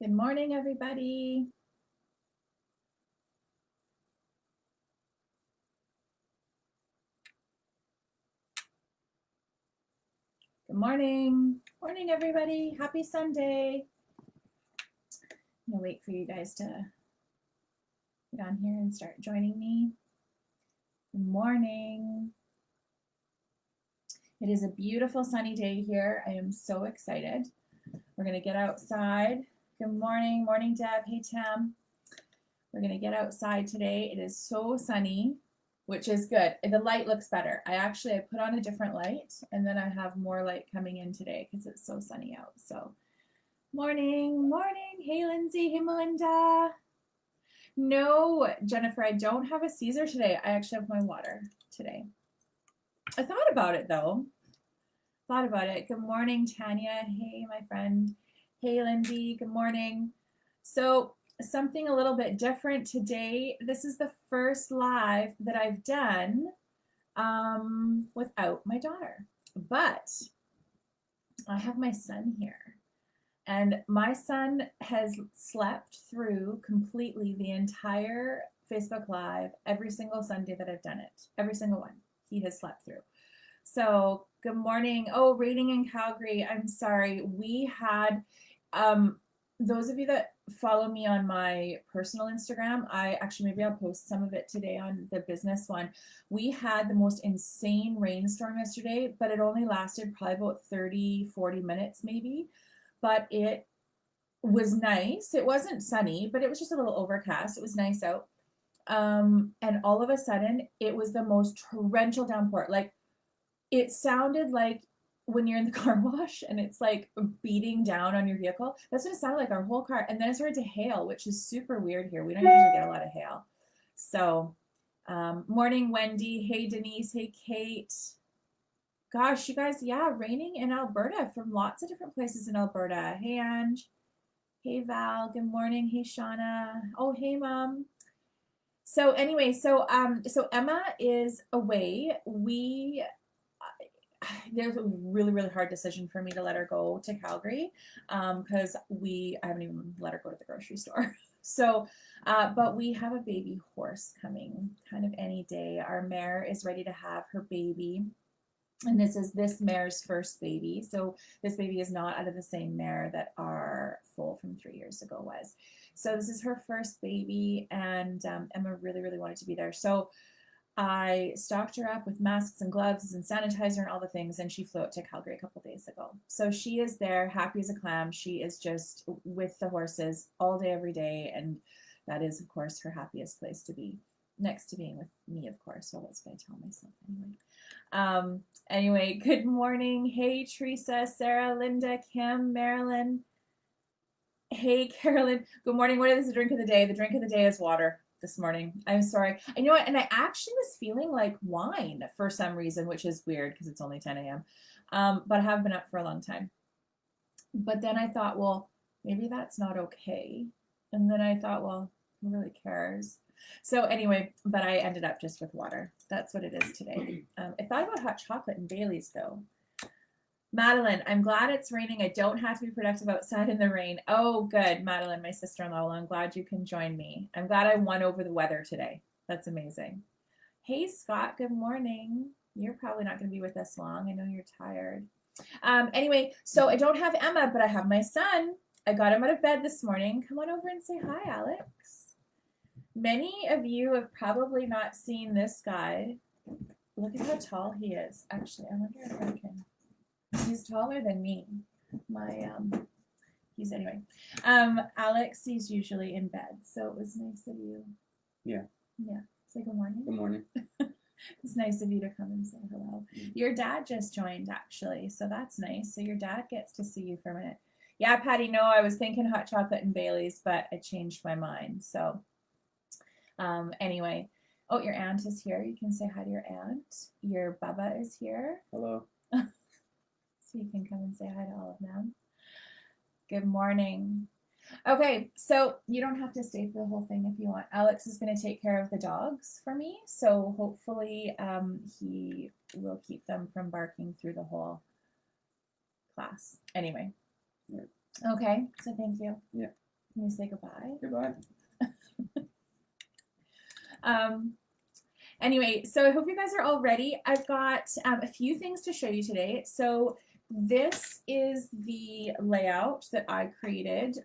Good morning, everybody. Good morning. Morning, everybody. Happy Sunday. I'm going to wait for you guys to get on here and start joining me. Good morning. It is a beautiful sunny day here. I am so excited. We're going to get outside. Good morning. Morning, Deb. Hey, Tam. We're going to get outside today. It is so sunny, which is good. The light looks better. I put on a different light, and then I have more light coming in today because it's so sunny out. So morning, morning. Hey, Lindsay. Hey, Melinda. No, Jennifer, I don't have a Caesar today. I actually have my water today. I thought about it, though. Good morning, Tanya. Hey, my friend. Hey, Lindsay. Good morning. So, something a little bit different today. This is the first live that I've done without my daughter. But I have my son here. And my son has slept through completely the entire Facebook Live every single Sunday that I've done it. Every single one he has slept through. So good morning. Oh, raining in Calgary. I'm sorry. We had those of you that follow me on my personal Instagram, maybe I'll post some of it today on the business one. We had the most insane rainstorm yesterday, but it only lasted probably about 30-40 minutes maybe. But it was nice. It wasn't sunny, but it was just a little overcast. It was nice out. And all of a sudden, it was the most torrential downpour. Like, it sounded like when you're in the car wash and it's like beating down on your vehicle. That's what it sounded like, our whole car. And then it started to hail, which is super weird here. We don't usually get a lot of hail. So, morning, Wendy. Hey, Denise. Hey, Kate. Gosh, you guys, yeah, raining in Alberta from lots of different places in Alberta. Hey, Ange. Hey, Val. Good morning. Hey, Shauna. Oh, hey, Mom. So anyway, so Emma is away. There's a really, really hard decision for me to let her go to Calgary because I haven't even let her go to the grocery store. So, but we have a baby horse coming kind of any day. Our mare is ready to have her baby. And this is this mare's first baby. So this baby is not out of the same mare that our foal from 3 years ago was. So this is her first baby, and Emma really, really wanted to be there. So I stocked her up with masks and gloves and sanitizer and all the things, and she flew out to Calgary a couple days ago. So she is there, happy as a clam. She is just with the horses all day, every day, and that is, of course, her happiest place to be, next to being with me, of course. Well, that's what I tell myself anyway. Anyway, good morning. Hey, Teresa, Sarah, Linda, Kim, Marilyn. Hey, Carolyn. Good morning. What is the drink of the day? The drink of the day is water this morning. I'm sorry. I know it, and I actually was feeling like wine for some reason, which is weird because it's only 10 a.m. But I have been up for a long time. But then I thought, well, maybe that's not okay. And then I thought, well, who really cares? So anyway, but I ended up just with water. That's what it is today. I thought about hot chocolate and Bailey's though. Madeline, I'm glad it's raining. I don't have to be productive outside in the rain. Oh, good, Madeline, my sister-in-law. Well, I'm glad you can join me. I'm glad I won over the weather today. That's amazing. Hey, Scott, good morning. You're probably not going to be with us long. I know you're tired. Anyway, so I don't have Emma, but I have my son. I got him out of bed this morning. Come on over and say hi, Alex. Many of you have probably not seen this guy. Look at how tall he is. Actually, I wonder if I can. He's taller than me. Anyway. Alex, he's usually in bed, so it was nice of you. Yeah. Yeah. Say good morning. Good morning. It's nice of you to come and say hello. Your dad just joined, actually, so that's nice. So your dad gets to see you for a minute. Yeah, Patty, no, I was thinking hot chocolate and Bailey's, but I changed my mind. So anyway. Oh, your aunt is here. You can say hi to your aunt. Your Bubba is here. Hello. So you can come and say hi to all of them. Good morning. Okay, so you don't have to stay for the whole thing if you want. Alex is going to take care of the dogs for me, so hopefully he will keep them from barking through the whole class. Anyway. Yeah. Okay, so thank you. Yeah. Can you say goodbye? Goodbye. Anyway, so I hope you guys are all ready. I've got a few things to show you today. So this is the layout that I created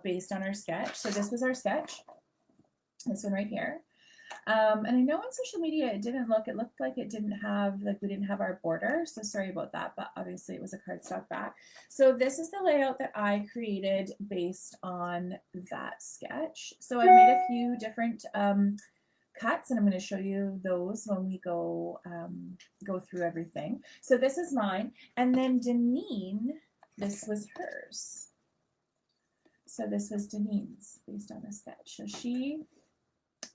based on our sketch. So this was our sketch, this one right here. And I know on social media it looked like it didn't have, like we didn't have our border. So sorry about that, but obviously it was a cardstock back. So this is the layout that I created based on that sketch. So I made a few different cuts, and I'm going to show you those when we go through everything. So this is mine, and then Deneen, this was hers. So this was Deneen's based on the sketch. So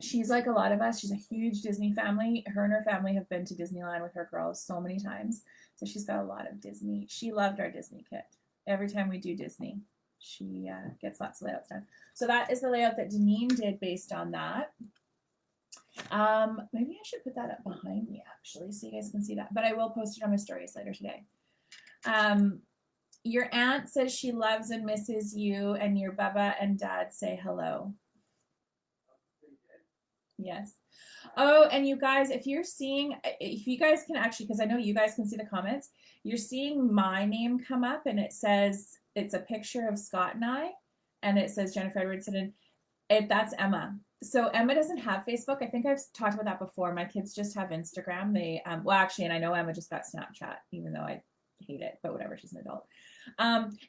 she's like a lot of us. She's a huge Disney family. Her and her family have been to Disneyland with her girls so many times. So she's got a lot of Disney. She loved our Disney kit. Every time we do Disney, she gets lots of layouts done. So that is the layout that Deneen did based on that. Maybe I should put that up behind me actually so you guys can see that, but I will post it on my stories later today. Your aunt says she loves and misses you, and your Bubba and Dad say hello. Yes. Oh, and you guys, if you guys can actually, because I know you guys can see the comments, you're seeing my name come up, and it says, it's a picture of Scott and I, and it says Jennifer Edwardson, and that's Emma. So Emma doesn't have Facebook. I think I've talked about that before. My kids just have Instagram. They, well, actually, and I know Emma just got Snapchat, even though I hate it, but whatever, she's an adult.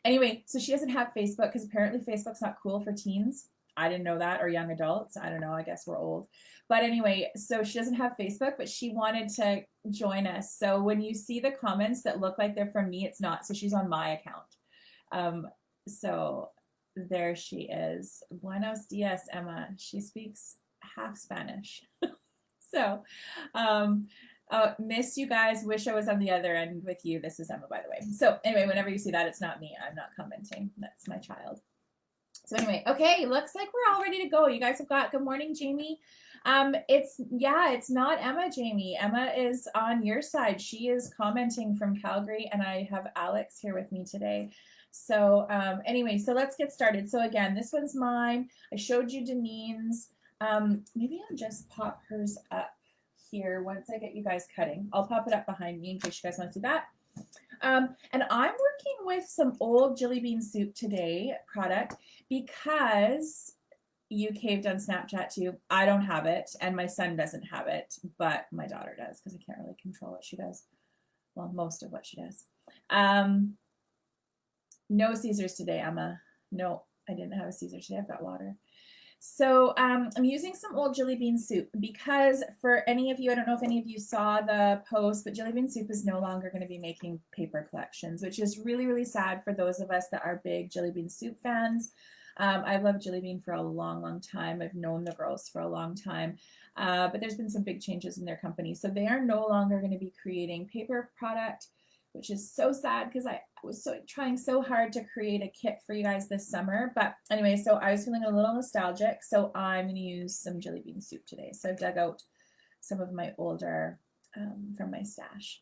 Anyway, so she doesn't have Facebook because apparently Facebook's not cool for teens. I didn't know that, or young adults. I don't know. I guess we're old. But anyway, so she doesn't have Facebook, but she wanted to join us. So when you see the comments that look like they're from me, it's not. So she's on my account. So there she is. Buenos dias, Emma. She speaks half Spanish. So, miss you guys. Wish I was on the other end with you. This is Emma, by the way. So anyway, whenever you see that, it's not me. I'm not commenting. That's my child. So anyway, okay, looks like we're all ready to go. You guys have got, good morning, Jamie. It's not Emma, Jamie. Emma is on your side. She is commenting from Calgary, and I have Alex here with me today. So anyway, so let's get started. So again, this one's mine. I showed you Deneen's. Maybe I'll just pop hers up here once I get you guys cutting. I'll pop it up behind me in case you guys want to see that. And I'm working with some old Jilly Bean Soup Today product because you caved on Snapchat too. I don't have it, and my son doesn't have it, but my daughter does because I can't really control what she does. Well, most of what she does. No Caesars today, Emma. No, I didn't have a Caesar today. I've got water. So I'm using some old Jilly Bean Soup because for any of you, I don't know if any of you saw the post, but Jilly Bean Soup is no longer going to be making paper collections, which is really, really sad for those of us that are big Jilly Bean Soup fans. I've loved Jilly Bean for a long, long time. I've known the girls for a long time, but there's been some big changes in their company. So they are no longer going to be creating paper product, which is so sad because I was trying so hard to create a kit for you guys this summer. But anyway, so I was feeling a little nostalgic, so I'm going to use some Jilly Bean Soup today. So I've dug out some of my older from my stash.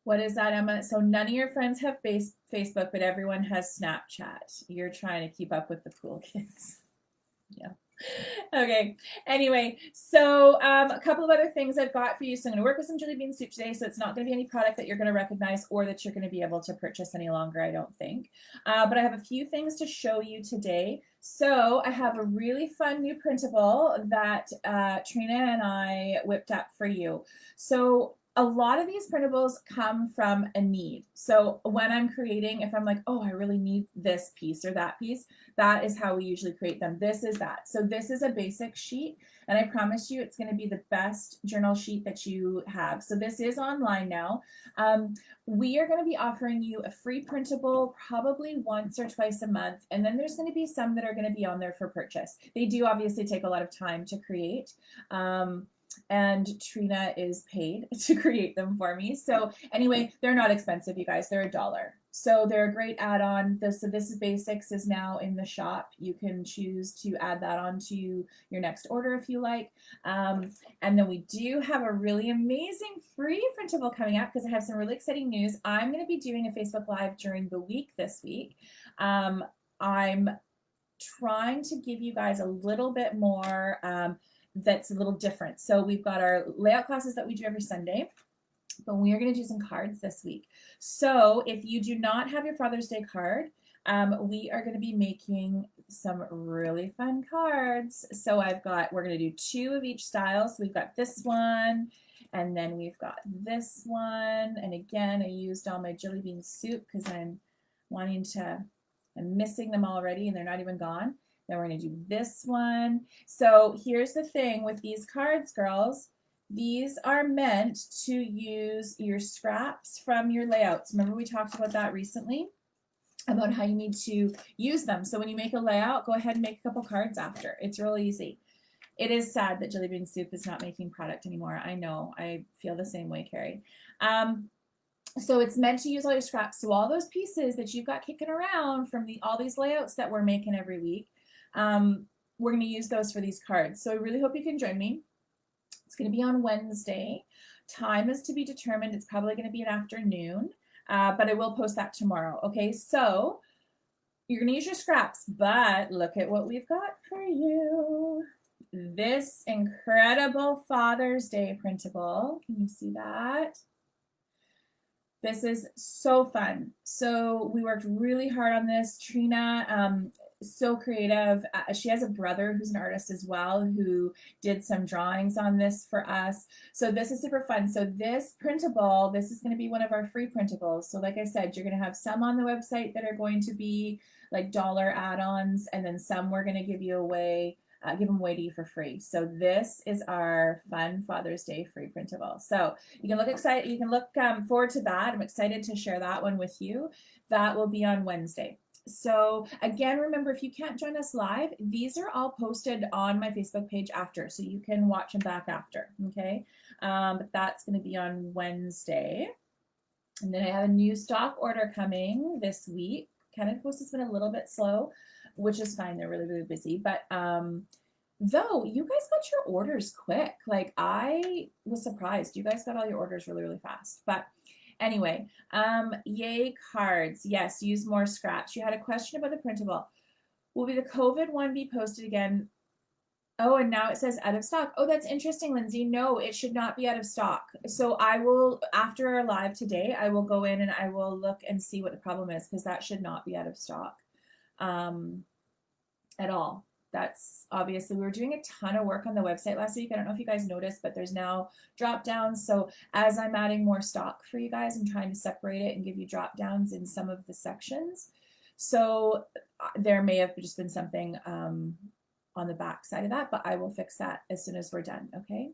What is that, Emma? So none of your friends have Facebook, but everyone has Snapchat. You're trying to keep up with the cool kids. Yeah. Okay. Anyway, so a couple of other things I've got for you. So I'm going to work with some Jilly Bean Soup today. So it's not going to be any product that you're going to recognize or that you're going to be able to purchase any longer, I don't think. But I have a few things to show you today. So I have a really fun new printable that Trina and I whipped up for you. So a lot of these printables come from a need. So when I'm creating, if I'm like, oh, I really need this piece or that piece, that is how we usually create them. This is that. So this is a basic sheet, and I promise you it's going to be the best journal sheet that you have. So this is online now. We are going to be offering you a free printable probably once or twice a month, and then there's going to be some that are going to be on there for purchase. They do obviously take a lot of time to create. And Trina is paid to create them for me. So anyway, they're not expensive, you guys. They're $1. So they're a great add-on. So this is Basics is now in the shop. You can choose to add that on to your next order if you like. And then we do have a really amazing free printable coming up because I have some really exciting news. I'm going to be doing a Facebook Live during the week this week. I'm trying to give you guys a little bit more that's a little different. So we've got our layout classes that we do every Sunday, but we are going to do some cards this week. So if you do not have your Father's Day card, we are going to be making some really fun cards. So we're going to do 2 of each style. So we've got this one, and then we've got this one. And again, I used all my jelly bean soup because I'm missing them already and they're not even gone. Then we're going to do this one. So here's the thing with these cards, girls. These are meant to use your scraps from your layouts. Remember we talked about that recently, about how you need to use them. So when you make a layout, go ahead and make a couple cards after. It's real easy. It is sad that Jelly Bean Soup is not making product anymore. I know. I feel the same way, Carrie. So it's meant to use all your scraps. So all those pieces that you've got kicking around from all these layouts that we're making every week, we're going to use those for these cards. So I really hope you can join me. It's going to be on Wednesday. Time is to be determined. It's probably going to be an afternoon, but I will post that tomorrow. Okay, so you're going to use your scraps, but look at what we've got for you. This incredible Father's Day printable. Can you see that? This is so fun. So we worked really hard on this. Trina, so creative. She has a brother who's an artist as well who did some drawings on this for us. So this is super fun. So this printable, this is going to be one of our free printables. So like I said, you're going to have some on the website that are going to be like dollar add-ons, and then some we're going to give them away to you for free. So this is our fun Father's Day free printable. So you can look forward to that. I'm excited to share that one with you. That will be on Wednesday. So again, remember, if you can't join us live, these are all posted on my Facebook page after, so you can watch them back after, okay? But that's going to be on Wednesday. And then I have a new stock order coming this week. Canada Post has been a little bit slow, which is fine. They're really, really busy. But though you guys got your orders quick. Like I was surprised. You guys got all your orders really, really fast. But anyway, yay cards. Yes, use more scraps. You had a question about the printable. Will the COVID one be posted again? Oh, and now it says out of stock. Oh, that's interesting, Lindsay. No, it should not be out of stock. So I will, after our live today, I will go in and I will look and see what the problem is, because that should not be out of stock at all. That's obviously, we were doing a ton of work on the website last week. I don't know if you guys noticed, but there's now drop downs. So as I'm adding more stock for you guys, I'm trying to separate it and give you drop downs in some of the sections. So there may have just been something on the back side of that, but I will fix that as soon as we're done. Okay.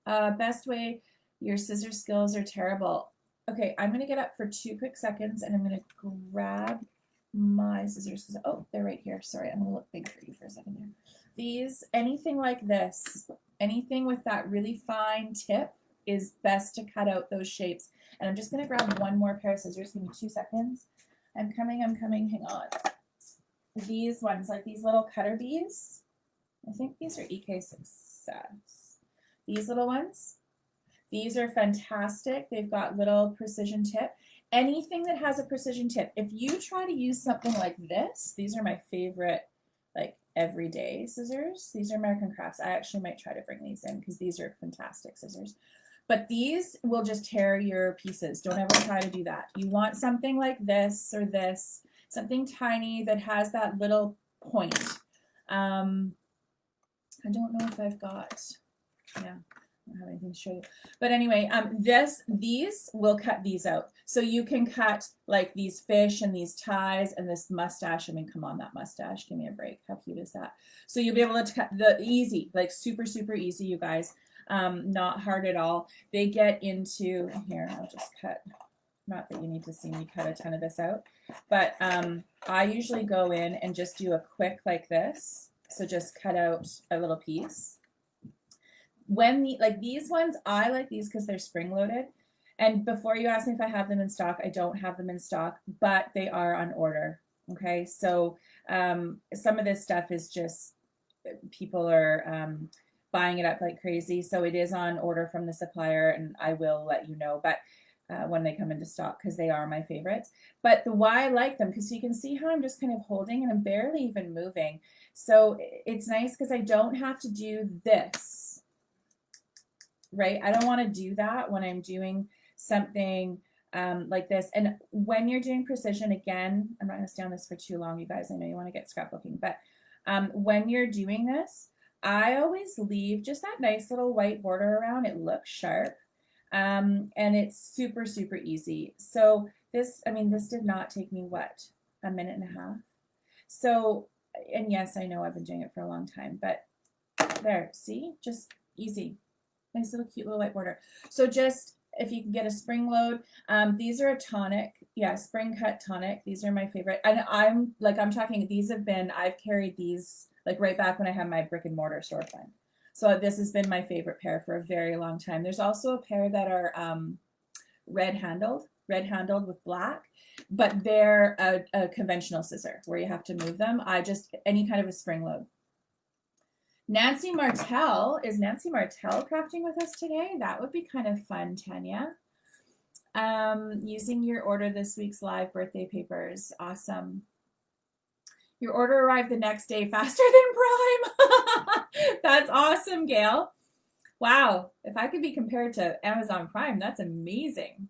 Best way, your scissor skills are terrible. Okay, I'm going to get up for 2 quick seconds and I'm going to grab my scissors. Oh, they're right here. Sorry, I'm going to look big for you for a second there. These, anything like this, anything with that really fine tip is best to cut out those shapes. And I'm just going to grab one more pair of scissors. Give me 2 seconds. I'm coming. Hang on. These ones, like these little cutter bees. I think these are EK Success. These little ones. These are fantastic. They've got little precision tip. Anything that has a precision tip. If you try to use something like this, these are my favorite, like everyday scissors. These are American Crafts. I actually might try to bring these in because these are fantastic scissors. But these will just tear your pieces. Don't ever try to do that. You want something like this or this, something tiny that has that little point. I don't know if I've got, yeah, I don't have anything to show you. But anyway, these will cut these out. So you can cut like these fish and these ties and this mustache. I mean, come on, that mustache, give me a break. How cute is that? So you'll be able to cut the easy, like super, super easy, you guys. Not hard at all. They get into, here, I'll just cut, not that you need to see me cut a ton of this out, but I usually go in and just do a quick like this. So just cut out a little piece. When like these ones, I like these because they're spring loaded. And before you ask me if I have them in stock, I don't have them in stock, but they are on order. Okay, so some of this stuff is just, people are buying it up like crazy. So it is on order from the supplier and I will let you know. But when they come into stock, because they are my favorites. But why I like them, because you can see how I'm just kind of holding and I'm barely even moving. So it's nice because I don't have to do this, right? I don't want to do that when I'm doing something like this. And when you're doing precision, again, I'm not going to stay on this for too long, you guys. I know you want to get scrapbooking, but when you're doing this, I always leave just that nice little white border around. It looks sharp. And it's super, super easy. So this, I mean, this did not take me, what, a minute and a half? So, and yes, I know I've been doing it for a long time, but there, see, just easy. Nice little cute little white border. So just, if you can get a spring load, these are a tonic. Yeah, spring cut tonic. These are my favorite. And I'm talking, these have been, I've carried these like right back when I had my brick and mortar storefront. So this has been my favorite pair for a very long time. There's also a pair that are red handled with black, but they're a conventional scissor where you have to move them. Any kind of a spring load. Nancy Martell, is Nancy Martell crafting with us today? That would be kind of fun, Tanya. Using your order this week's live birthday papers. Awesome. Your order arrived the next day faster than Prime. That's awesome, Gail. Wow. If I could be compared to Amazon Prime, that's amazing.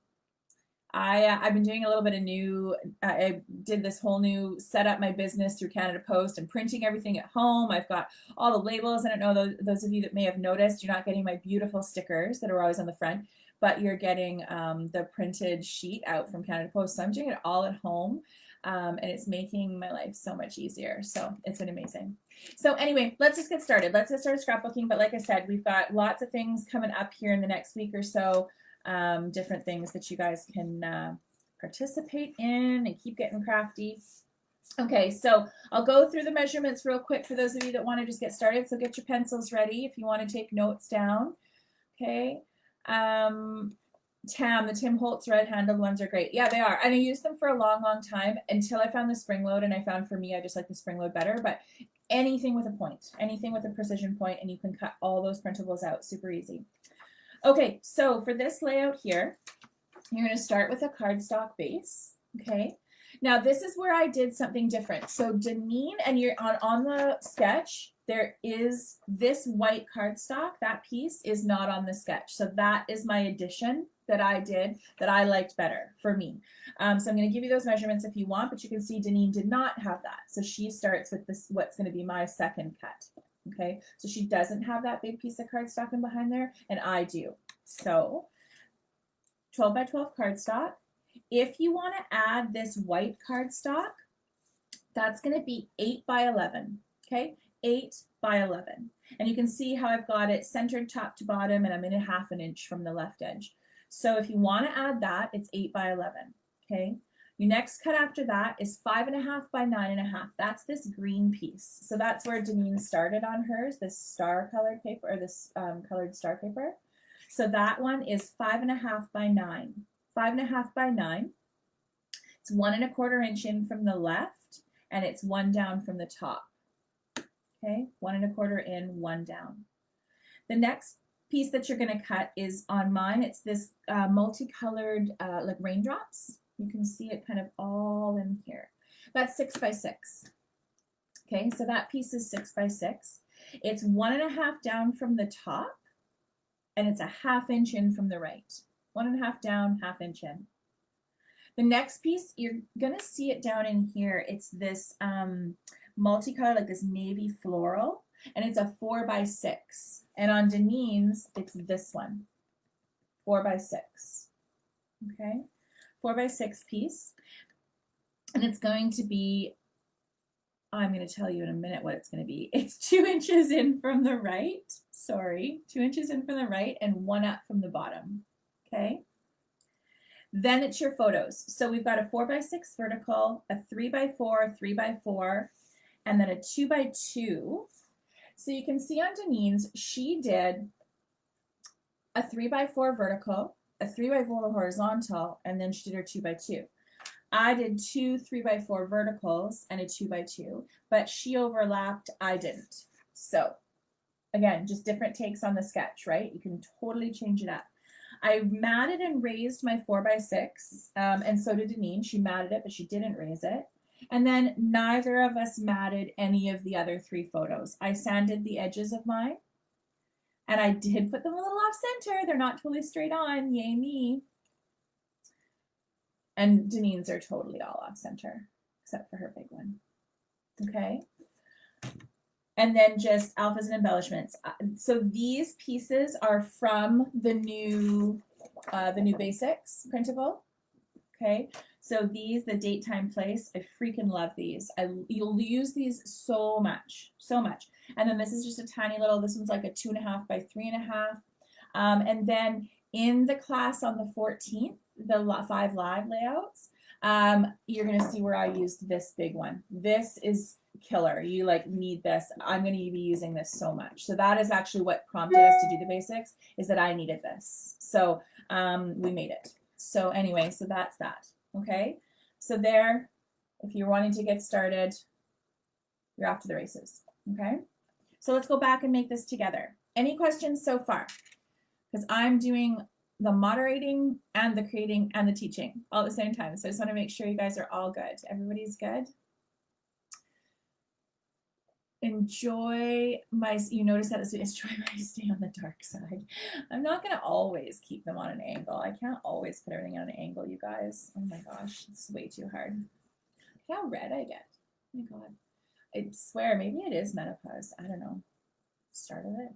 I've been doing a little bit of I did this whole new set up my business through Canada Post and printing everything at home. I've got all the labels. I don't know, those of you that may have noticed, you're not getting my beautiful stickers that are always on the front, but you're getting the printed sheet out from Canada Post. So I'm doing it all at home. And it's making my life so much easier. So it's been amazing. So anyway, let's just get started. Let's get started scrapbooking. But like I said, we've got lots of things coming up here in the next week or so. Different things that you guys can participate in and keep getting crafty. Okay, so I'll go through the measurements real quick for those of you that want to just get started. So get your pencils ready if you want to take notes down. Okay. The Tim Holtz red handled ones are great. Yeah, they are. And I used them for a long, long time until I found the spring load, and I found for me, I just like the spring load better. But anything with a point, anything with a precision point, and you can cut all those printables out super easy. Okay, so for this layout here, you're going to start with a cardstock base. Okay, now this is where I did something different. So Deneen, and you're on the sketch, there is this white cardstock. That piece is not on the sketch. So that is my addition that I did that I liked better for me. So I'm going to give you those measurements if you want, but you can see Deneen did not have that. So she starts with this, what's going to be my second cut. Okay, so she doesn't have that big piece of cardstock in behind there, and I do. So 12 by 12 cardstock. If you want to add this white cardstock, that's going to be 8 by 11. Okay, 8 by 11. And you can see how I've got it centered top to bottom, and I'm in a ½ an inch from the left edge. So if you want to add that, it's 8 by 11. Okay. Your next cut after that is 5.5 by 9.5. That's this green piece. So that's where Deneen started on hers, this star colored paper, or this colored star paper. So that one is 5.5 by 9. 5.5 by 9. It's 1¼ inch in from the left, and it's 1 down from the top. Okay, 1¼ in, 1 down. The next piece that you're going to cut is on mine. It's this multicolored like raindrops. You can see it kind of all in here. That's 6 by 6. Okay, so that piece is 6 by 6. It's 1.5 down from the top, and it's a ½ inch in from the right. 1.5 down, ½ inch in. The next piece, you're gonna see it down in here. It's this multicolored, like this navy floral, and it's a 4 by 6. And on Deneen's, it's this one, 4 by 6. Okay. 4 by 6 piece, and it's going to be, I'm going to tell you in a minute what it's going to be. It's 2 inches in from the right, 2 inches in from the right and 1 up from the bottom. Okay, then it's your photos. So we've got a 4 by 6 vertical, a 3 by 4, 3 by 4, and then a 2 by 2. So you can see on Deneen's, she did a 3 by 4 vertical, a 3 by 4 horizontal, and then she did her 2 by 2. I did 2 3 by 4 verticals and a 2 by 2, but she overlapped, I didn't. So again, just different takes on the sketch, right? You can totally change it up. I matted and raised my 4x6, and so did Deneen. She matted it, but she didn't raise it. And then neither of us matted any of the other 3 photos. I sanded the edges of mine, and I did put them a little off center. They're not totally straight on. Yay me. And Deneen's are totally all off center, except for her big one. Okay. And then just alphas and embellishments. So these pieces are from the new Basics printable. Okay. So these, the date, time, place, I freaking love these. You'll use these so much, so much. And then this is just a tiny little, this one's like a 2.5 by 3.5. And then in the class on the 14th, the 5 live layouts, you're going to see where I used this big one. This is killer. You like need this. I'm going to be using this so much. So that is actually what prompted us to do the basics, is that I needed this. So we made it. So anyway, so that's that. Okay. So there, if you're wanting to get started, you're off to the races. Okay. So let's go back and make this together. Any questions so far? Because I'm doing the moderating and the creating and the teaching all at the same time. So I just want to make sure you guys are all good. Everybody's good. Enjoy my, you notice that it's enjoy my stay on the dark side. I'm not going to always keep them on an angle. I can't always put everything on an angle, you guys. Oh my gosh, it's way too hard. Look how red I get. Oh my God. I swear, maybe it is menopause. I don't know. Start of it?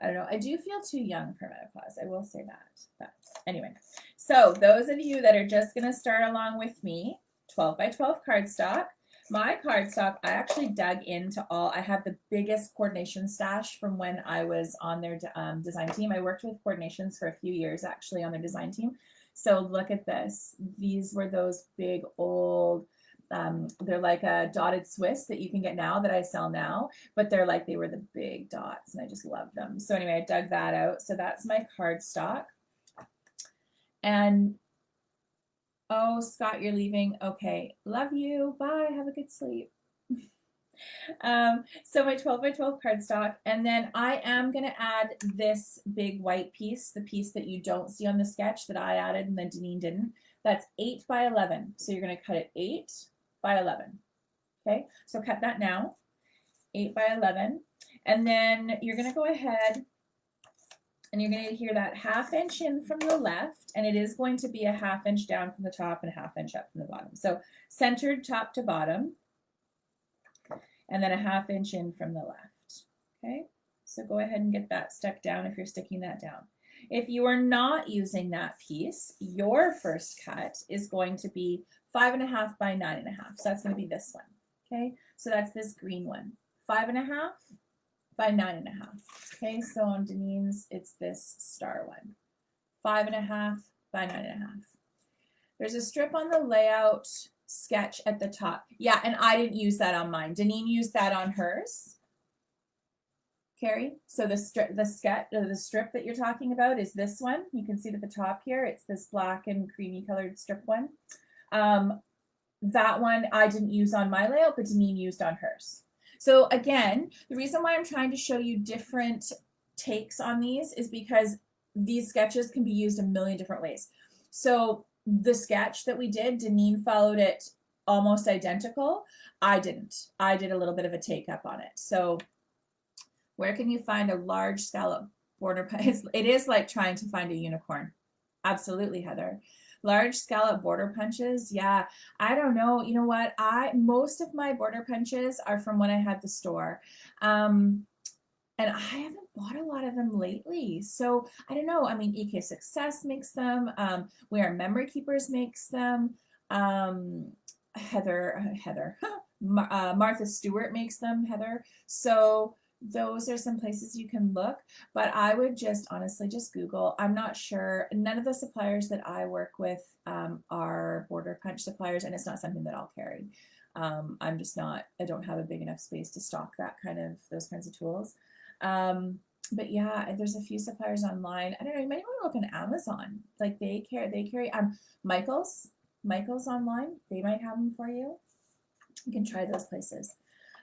I don't know. I do feel too young for menopause. I will say that. But anyway, so those of you that are just going to start along with me, 12 by 12 cardstock. My cardstock, I actually dug into all, I have the biggest coordination stash from when I was on their design team. I worked with coordinations for a few years actually on their design team. So look at this. These were those big old, they're like a dotted Swiss that you can get now that I sell now, but they're like, they were the big dots and I just love them. So anyway, I dug that out. So that's my cardstock. And oh, Scott, you're leaving. Okay. Love you. Bye. Have a good sleep. So my 12 by 12 cardstock. And then I am going to add this big white piece, the piece that you don't see on the sketch that I added and then Deneen didn't. That's 8 by 11. So you're going to cut it 8 by 11. Okay. So cut that now. 8 by 11. And then you're going to go ahead and you're going to hear that 1/2 inch in from the left, and it is going to be a 1/2 inch down from the top and a 1/2 inch up from the bottom. So centered top to bottom, and then a 1/2 inch in from the left. Okay, so go ahead and get that stuck down if you're sticking that down. If you are not using that piece, your first cut is going to be 5.5 by 9.5. So that's going to be this one. Okay, so that's this green one. 5.5 by 9.5. Okay, so on Deneen's, it's this star one. 5.5 by 9.5. There's a strip on the layout sketch at the top. Yeah, and I didn't use that on mine. Deneen used that on hers. Carrie, so the strip that you're talking about is this one. You can see it at the top here. It's this black and creamy colored strip one. That one I didn't use on my layout, but Deneen used on hers. So again, the reason why I'm trying to show you different takes on these is because these sketches can be used a million different ways. So the sketch that we did, Deneen followed it almost identical. I didn't. I did a little bit of a take up on it. So where can you find a large scallop border punch? It is like trying to find a unicorn. Absolutely, Heather. Large scallop border punches, yeah, I don't know. You know what? Most of my border punches are from when I had the store. And I haven't bought a lot of them lately. So I don't know. I mean, EK Success makes them. We Are Memory Keepers makes them. Martha Stewart makes them, Heather. So those are some places you can look, but I would just honestly just Google. I'm not sure. None of the suppliers that I work with are border punch suppliers, and it's not something that I'll carry. I'm just not, I don't have a big enough space to stock those kinds of tools. But yeah, there's a few suppliers online. I don't know, you might want to look on Amazon. Like they carry Michael's online. They might have them for you. You can try those places.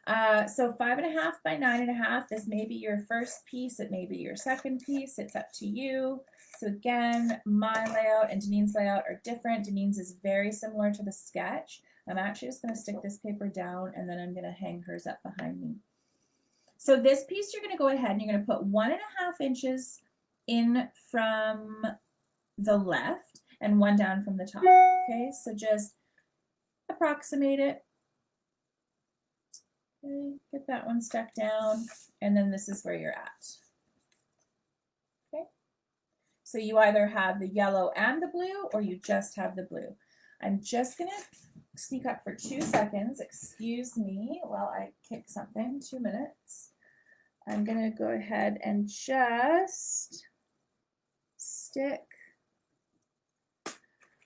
So 5.5 by 9.5 is maybe your first piece. It may be your second piece. It's up to you. So again, my layout and Janine's layout are different. Janine's is very similar to the sketch. I'm actually just going to stick this paper down and then I'm going to hang hers up behind me. So this piece, you're going to go ahead and you're going to put 1.5 inches in from the left and 1 down from the top. Okay, so just approximate it. Okay, get that one stuck down, and then this is where you're at. Okay, so you either have the yellow and the blue, or you just have the blue. I'm just gonna sneak up for 2 seconds. Excuse me while I kick something. 2 minutes. I'm gonna go ahead and just stick.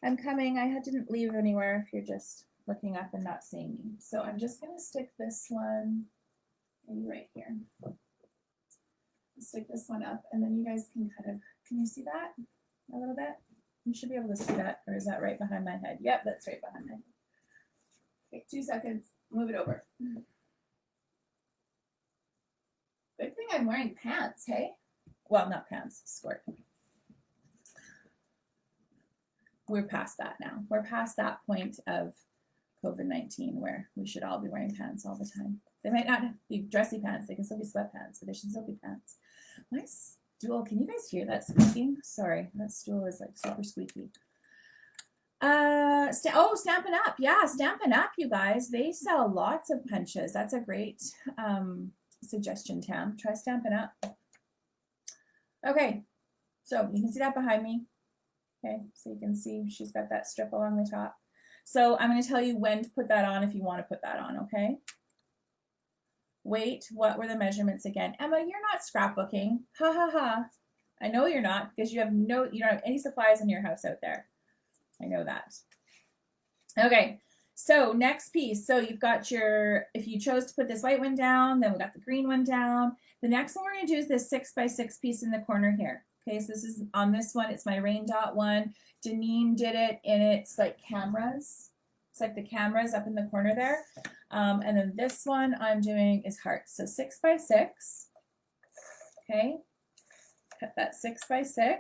I'm coming. I didn't leave anywhere if you're just looking up and not seeing me. So I'm just going to stick this one maybe right here. Stick this one up, and then you guys can kind of, can you see that a little bit? You should be able to see that, or is that right behind my head? Yep, that's right behind my head. Okay, 2 seconds. Move it over. Good thing I'm wearing pants, hey? Well, not pants, skirt. We're past that now. We're past that point of COVID-19 where we should all be wearing pants all the time. They might not be dressy pants. They can still be sweatpants, but they should still be pants. My stool, can you guys hear that squeaking? Sorry, that stool is like super squeaky. Stampin' Up. Yeah, Stampin' Up, you guys. They sell lots of punches. That's a great suggestion, Tam. Try Stampin' Up. Okay, so you can see that behind me. Okay, so you can see she's got that strip along the top. So I'm going to tell you when to put that on if you want to put that on, okay? Wait, what were the measurements again? Emma, you're not scrapbooking. Ha ha ha. I know you're not because you don't have any supplies in your house out there. I know that. Okay, so next piece. So you've got your, if you chose to put this white one down, then we got the green one down. The next one we're going to do is this 6x6 piece in the corner here. Okay, so this is on this one, it's my Rain Dot one. Janine did it, and it's like cameras. It's like the cameras up in the corner there. And then this one I'm doing is hearts. So 6x6. Okay, cut that 6x6.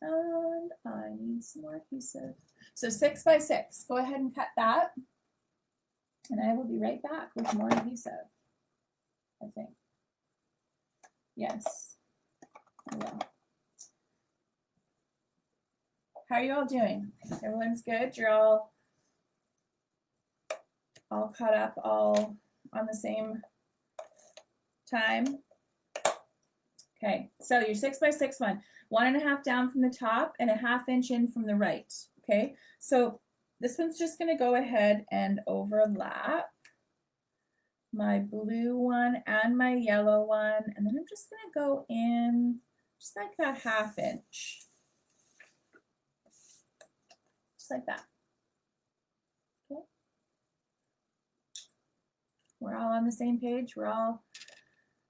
And I need some more adhesive. So 6x6. Go ahead and cut that. And I will be right back with more adhesive, I think. Yes. Yeah. How are you all doing? Everyone's good? You're all caught up, all on the same time? Okay, so your 6x6 one, 1.5 down from the top and 1/2 inch in from the right. Okay, so this one's just going to go ahead and overlap my blue one and my yellow one, and then I'm just going to go in just like that 1/2 inch. Just like that. Okay. We're all on the same page. We're all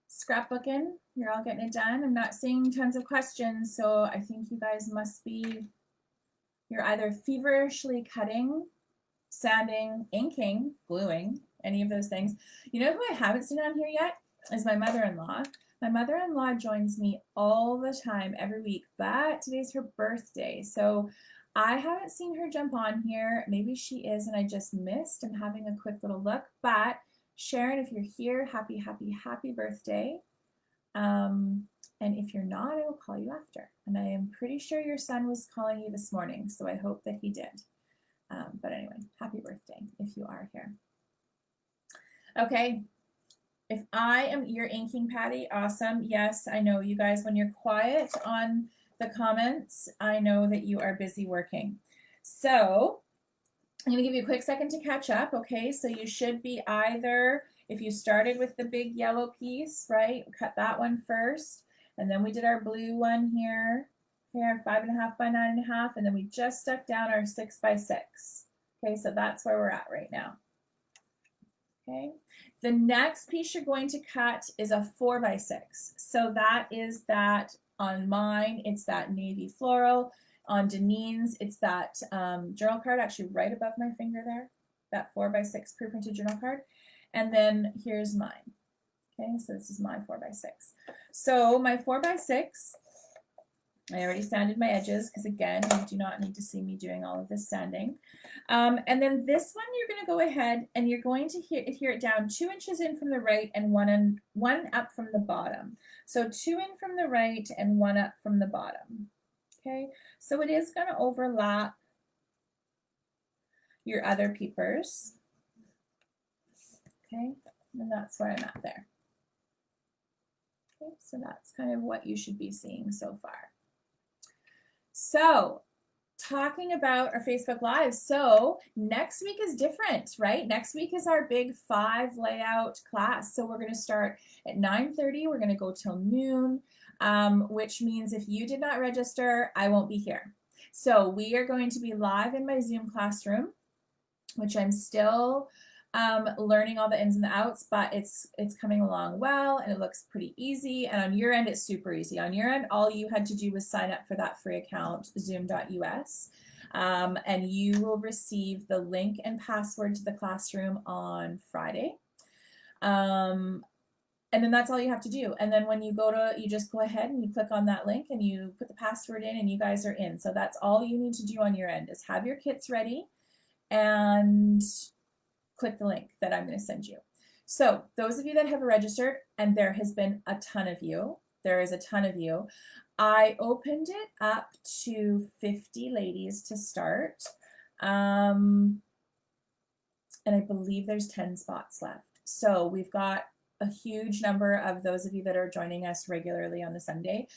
scrapbooking. You're all getting it done. I'm not seeing tons of questions, so I think you guys must be, you're either feverishly cutting, sanding, inking, gluing, any of those things. You know who I haven't seen on here yet is my mother-in-law. My mother-in-law joins me all the time, every week, but today's her birthday. So I haven't seen her jump on here. Maybe she is and I just missed. I'm having a quick little look. But Sharon, if you're here, happy, happy, happy birthday. And if you're not, I will call you after. And I am pretty sure your son was calling you this morning, so I hope that he did. But anyway, happy birthday if you are here. Okay. If I am your inking, Patty, awesome. Yes, I know you guys, when you're quiet on the comments, I know that you are busy working. So I'm going to give you a quick second to catch up. Okay, so you should be either, if you started with the big yellow piece, right, cut that one first, and then we did our blue one here, our 5.5 by 9.5, and then we just stuck down our 6x6. Okay, so that's where we're at right now. Okay, the next piece you're going to cut is a 4x6. So that is that, on mine, it's that navy floral. On Janine's, it's that journal card, actually right above my finger there, that 4x6 pre-printed journal card. And then here's mine. Okay, so this is my 4x6. So my 4x6, I already sanded my edges because, again, you do not need to see me doing all of this sanding. And then this one, you're going to go ahead and you're going to adhere it down 2 inches in from the right and one up from the bottom. So 2 in from the right and 1 up from the bottom. Okay, so it is going to overlap your other peepers. Okay, and that's where I'm at there. Okay, so that's kind of what you should be seeing so far. So talking about our Facebook Live. So next week is different, right? Next week is our big 5 layout class. So we're going to start at 9:30. We're going to go till noon, which means if you did not register, I won't be here. So we are going to be live in my Zoom classroom, which I'm still learning all the ins and the outs, but it's coming along well, and it looks pretty easy. And on your end, it's super easy. On your end, all you had to do was sign up for that free account, zoom.us, and you will receive the link and password to the classroom on Friday. And then that's all you have to do. And then when you you just go ahead and you click on that link and you put the password in and you guys are in. So that's all you need to do on your end, is have your kits ready and click the link that I'm going to send you. So those of you that have registered, and there has been a ton of you, there is a ton of you, I opened it up to 50 ladies to start. And I believe there's 10 spots left. So we've got a huge number of those of you that are joining us regularly on the Sunday.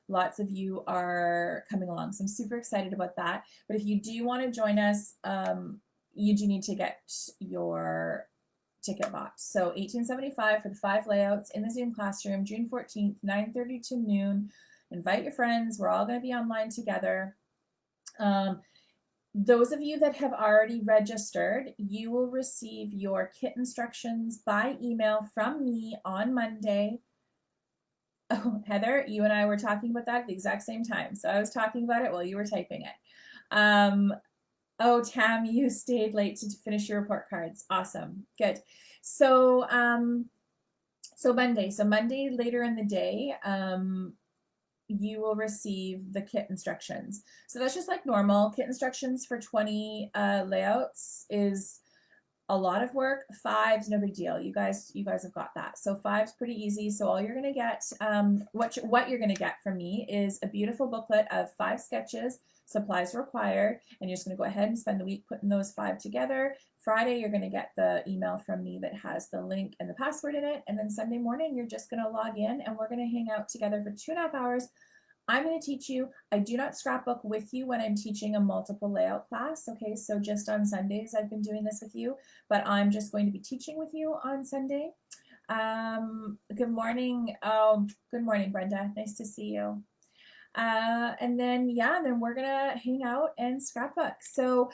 Lots of you are coming along, so I'm super excited about that. But if you do want to join us, you do need to get your ticket bought. So $18.75 for the 5 layouts in the Zoom classroom, June 14th, 9:30 to noon. Invite your friends. We're all going to be online together. Those of you that have already registered, you will receive your kit instructions by email from me on Monday. Oh, Heather, you and I were talking about that at the exact same time. So I was talking about it while you were typing it. Oh, Tam, you stayed late to finish your report cards. Awesome. Good. So, so Monday later in the day, you will receive the kit instructions. So that's just like normal. Kit instructions for 20 layouts is a lot of work. 5's no big deal. You guys have got that. So 5's pretty easy. So all you're going to get, what you're going to get from me is a beautiful booklet of 5 sketches, supplies required, and you're just going to go ahead and spend the week putting those 5 together. Friday, you're going to get the email from me that has the link and the password in it. And then Sunday morning, you're just going to log in and we're going to hang out together for 2.5 hours. I'm going to teach you. I do not scrapbook with you when I'm teaching a multiple layout class. Okay, so just on Sundays, I've been doing this with you, but I'm just going to be teaching with you on Sunday. Good morning. Oh, good morning, Brenda. Nice to see you. And then, yeah, then we're going to hang out and scrapbook. So,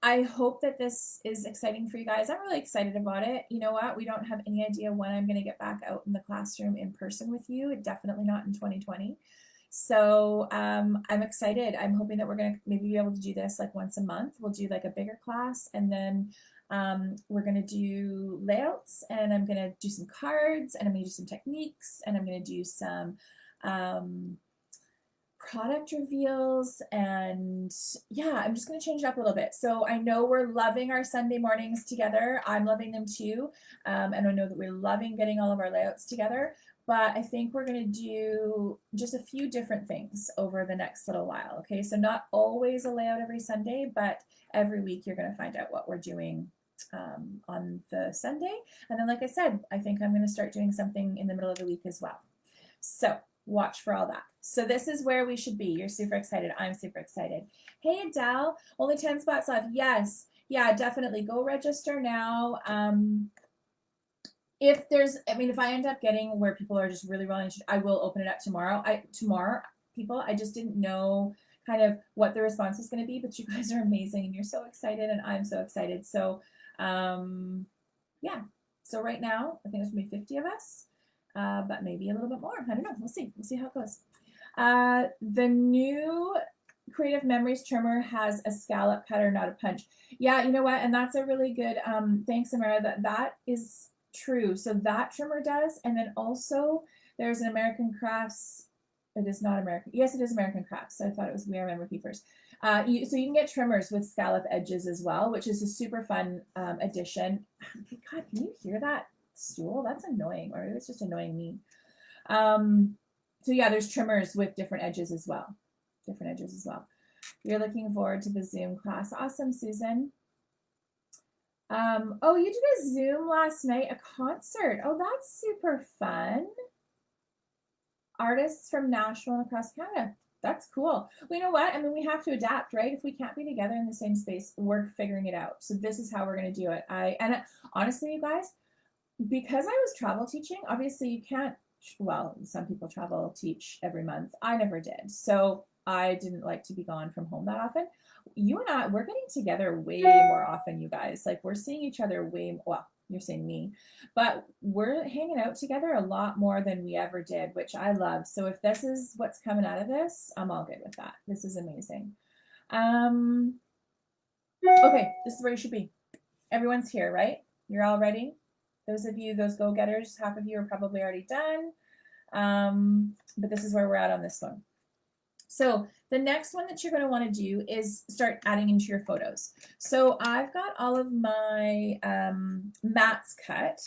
I hope that this is exciting for you guys. I'm really excited about it. You know what? We don't have any idea when I'm going to get back out in the classroom in person with you. Definitely not in 2020. So I'm excited. I'm hoping that we're going to maybe be able to do this like once a month. We'll do like a bigger class, and then we're going to do layouts, and I'm going to do some cards, and I'm going to do some techniques, and I'm going to do some product reveals, and yeah, I'm just going to change it up a little bit. So I know we're loving our Sunday mornings together. I'm loving them too. And I know that we're loving getting all of our layouts together, but I think we're going to do just a few different things over the next little while. Okay, so not always a layout every Sunday, but every week you're going to find out what we're doing on the Sunday. And then, like I said, I think I'm going to start doing something in the middle of the week as well. So watch for all that. So this is where we should be. You're super excited. I'm super excited. Hey, Adele, only 10 spots left. Yes. Yeah, definitely. Go register now. If I end up getting where people are just really interested, I will open it up tomorrow. I just didn't know kind of what the response was going to be, but you guys are amazing and you're so excited and I'm so excited. So, yeah. So right now, I think there's going to be 50 of us. But maybe a little bit more. I don't know. We'll see. We'll see how it goes. The new Creative Memories trimmer has a scallop cutter, not a punch. Yeah, you know what? And that's a really good, thanks, Amara. That is true. So that trimmer does. And then also there's an American Crafts It is not American. Yes, it is American Crafts. I thought it was We Are Memory Keepers. So you can get trimmers with scallop edges as well, which is a super fun addition. God, can you hear that stool? That's annoying, or it's just annoying me. So yeah, there's trimmers with different edges as well. Different edges as well. You're looking forward to the Zoom class. Awesome, Susan. Oh, you did a Zoom last night, a concert. Oh, that's super fun. Artists from Nashville and across Canada. That's cool. Well, you know what? I mean, we have to adapt, right? If we can't be together in the same space, we're figuring it out. So this is how we're going to do it. Honestly, you guys, because I was travel teaching, obviously you can't, well, some people travel teach every month. I never did. So I didn't like to be gone from home that often. You and I, we're getting together way more often, you guys. Like we're seeing each other way, well, you're seeing me, but we're hanging out together a lot more than we ever did, which I love. So if this is what's coming out of this, I'm all good with that. This is amazing. Okay, this is where you should be. Everyone's here, right? You're all ready? Those of you, those go-getters, half of you are probably already done. But this is where we're at on this one. So the next one that you're going to want to do is start adding into your photos. So I've got all of my mats cut.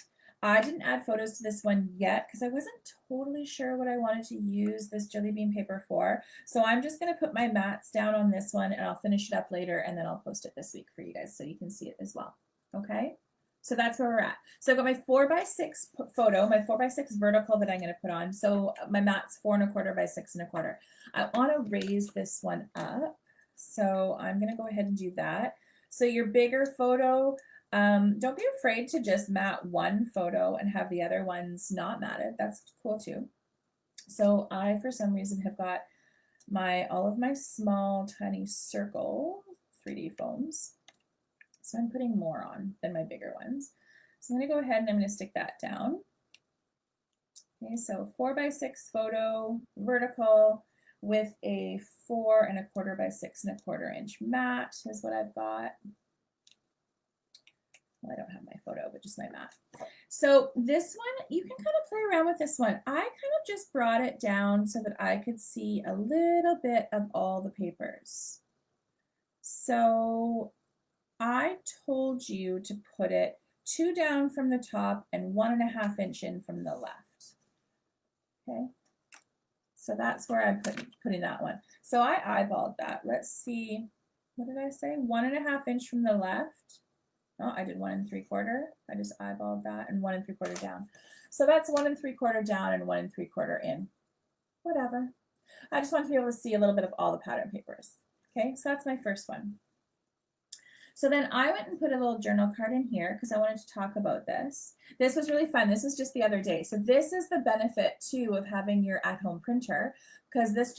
I didn't add photos to this one yet because I wasn't totally sure what I wanted to use this jelly bean paper for. So I'm just going to put my mats down on this one and I'll finish it up later and then I'll post it this week for you guys so you can see it as well. Okay. So that's where we're at. So I've got my 4x6 photo, my 4x6 vertical that I'm going to put on. So my mat's 4 1/4 by 6 1/4. I want to raise this one up. So I'm going to go ahead and do that. So your bigger photo, don't be afraid to just mat one photo and have the other ones not matted. That's cool too. So I, for some reason, have got all of my small, tiny circle 3D foams. So I'm putting more on than my bigger ones. So I'm going to go ahead and I'm going to stick that down. Okay, so 4x6 photo, vertical, with a 4 1/4 by 6 1/4 inch mat is what I've got. Well, I don't have my photo, but just my mat. So this one, you can kind of play around with this one. I kind of just brought it down so that I could see a little bit of all the papers. So I told you to put it 2 down from the top and 1 1/2 inch in from the left. Okay, so that's where I'm putting that one. So I eyeballed that. Let's see, what did I say? 1 1/2 inch from the left. Oh, I did 1 3/4. I just eyeballed that and 1 3/4 down. So that's 1 3/4 down and 1 3/4 in. Whatever. I just want to be able to see a little bit of all the pattern papers. Okay, so that's my first one. So then I went and put a little journal card in here because I wanted to talk about this. This was really fun. This was just the other day. So this is the benefit too of having your at-home printer, because this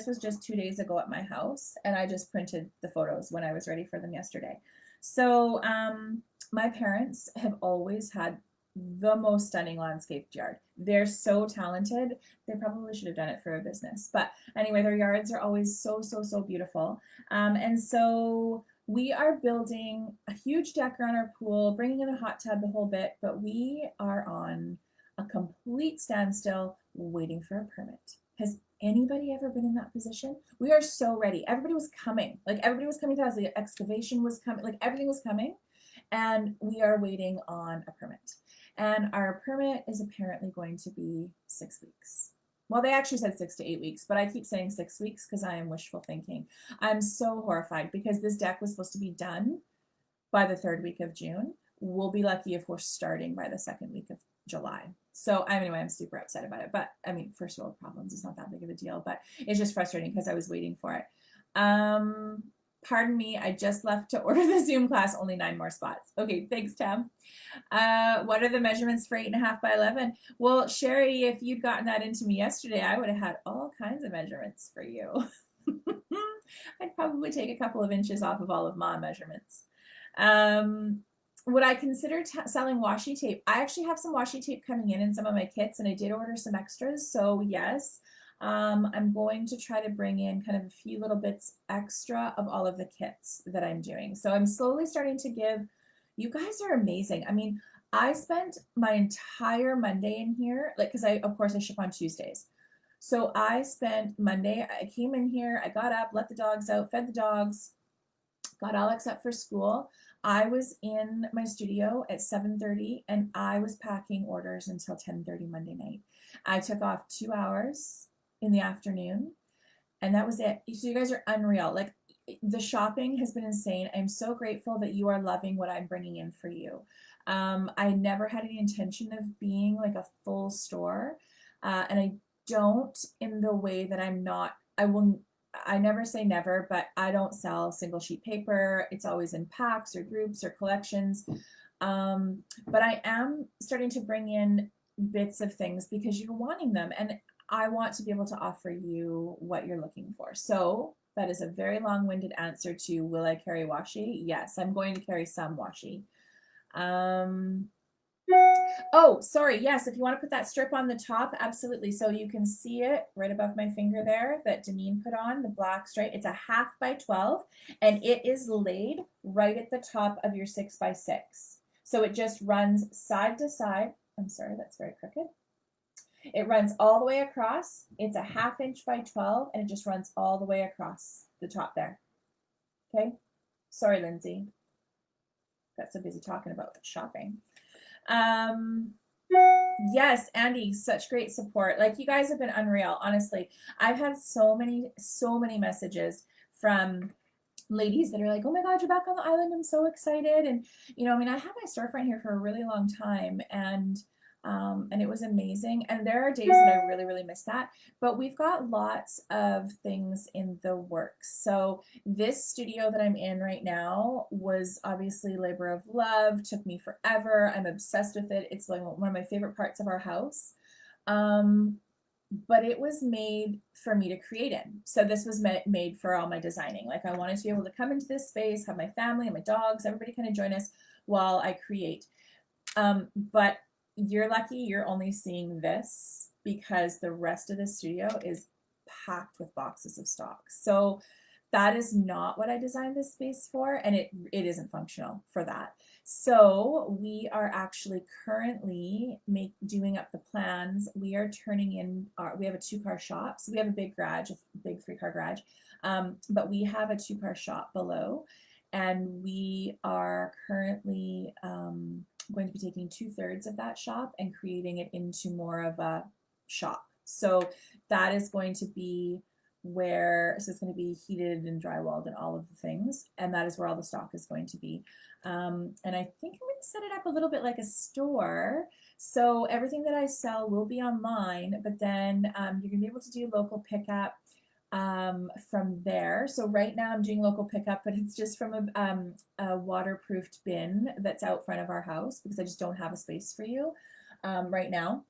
was just 2 days ago at my house and I just printed the photos when I was ready for them yesterday. So my parents have always had the most stunning landscaped yard. They're so talented. They probably should have done it for a business. But anyway, their yards are always so, so, so beautiful. And so we are building a huge deck around our pool, bringing in a hot tub, the whole bit, but we are on a complete standstill waiting for a permit. Has anybody ever been in that position? We are so ready. Everybody was coming. Like everybody was coming to us. The excavation was coming. Like everything was coming. And we are waiting on a permit. And our permit is apparently going to be 6 weeks. Well, they actually said 6 to 8 weeks, but I keep saying 6 weeks because I am wishful thinking. I'm so horrified because this deck was supposed to be done by the 3rd week of June. We'll be lucky if we're starting by the 2nd week of July. So anyway, I'm super upset about it. But I mean, first world problems is not that big of a deal, but it's just frustrating because I was waiting for it. Pardon me, I just left to order the Zoom class, only 9 more spots. Okay, thanks, Tam. What are the measurements for 8.5 by 11? Well, Sherry, if you'd gotten that into me yesterday, I would have had all kinds of measurements for you. I'd probably take a couple of inches off of all of my measurements. Would I consider selling washi tape? I actually have some washi tape coming in some of my kits, and I did order some extras, so yes. I'm going to try to bring in kind of a few little bits extra of all of the kits that I'm doing. So I'm slowly starting to give, you guys are amazing. I mean, I spent my entire Monday in here, like, because of course I ship on Tuesdays. So I spent Monday, I came in here, I got up, let the dogs out, fed the dogs, got Alex up for school. I was in my studio at 7:30 and I was packing orders until 10:30 Monday night. I took off 2 hours in the afternoon and that was it. So you guys are unreal. Like the shopping has been insane. I'm so grateful that you are loving what I'm bringing in for you. I never had any intention of being like a full store, and I don't in the way that I'm not. I will. I never say never, but I don't sell single sheet paper. It's always in packs or groups or collections. But I am starting to bring in bits of things because you're wanting them, and I want to be able to offer you what you're looking for. So that is a very long-winded answer to will I carry washi? Yes, I'm going to carry some washi. Um, oh, sorry. Yes, if you want to put that strip on the top, absolutely. So you can see it right above my finger there that Deneen put on, the black stripe. It's a 1/2 by 12 and it is laid right at the top of your 6 by 6. So it just runs side to side. I'm sorry, that's very crooked. It runs all the way across. It's a 1/2 inch by 12 and it just runs all the way across the top there. Okay. Sorry, Lindsay. Got so busy talking about shopping. Yes, Andy, such great support. Like you guys have been unreal, honestly. I've had so many messages from ladies that are like, oh my God, you're back on the island. I'm so excited. And, I mean, I had my storefront here for a really long time and it was amazing. And there are days that I really, really miss that. But we've got lots of things in the works. So this studio that I'm in right now was obviously labor of love, took me forever. I'm obsessed with it. It's like one of my favorite parts of our house. But it was made for me to create in. So this was made for all my designing. Like I wanted to be able to come into this space, have my family and my dogs, everybody kind of join us while I create. But you're lucky you're only seeing this because the rest of the studio is packed with boxes of stock. So that is not what I designed this space for, and it isn't functional for that. So we are actually currently doing up the plans. We are turning in we have a 2-car shop. So we have a big garage, a big 3-car garage, but we have a 2-car shop below, and we are currently going to be taking 2/3 of that shop and creating it into more of a shop. So that is going to be so it's going to be heated and drywalled and all of the things, and that is where all the stock is going to be. And I think I'm going to set it up a little bit like a store. So everything that I sell will be online, but then you're going to be able to do local pickup from there. So right now I'm doing local pickup, but it's just from a waterproofed bin that's out front of our house because I just don't have a space for you right now.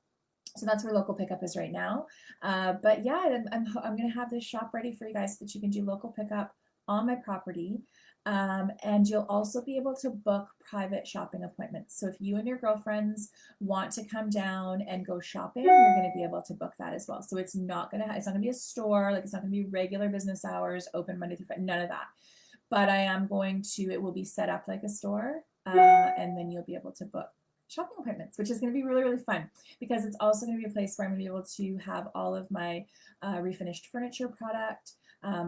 So that's where local pickup is right now. But yeah, I'm going to have this shop ready for you guys so that you can do local pickup on my property. And you'll also be able to book private shopping appointments. So if you and your girlfriends want to come down and go shopping, you're going to be able to book that as well. So it's not going to be a store, like it's not going to be regular business hours, open Monday through Friday, none of that. But it will be set up like a store, and then you'll be able to book shopping appointments, which is going to be really, really fun because it's also going to be a place where I'm going to be able to have all of my refinished furniture product.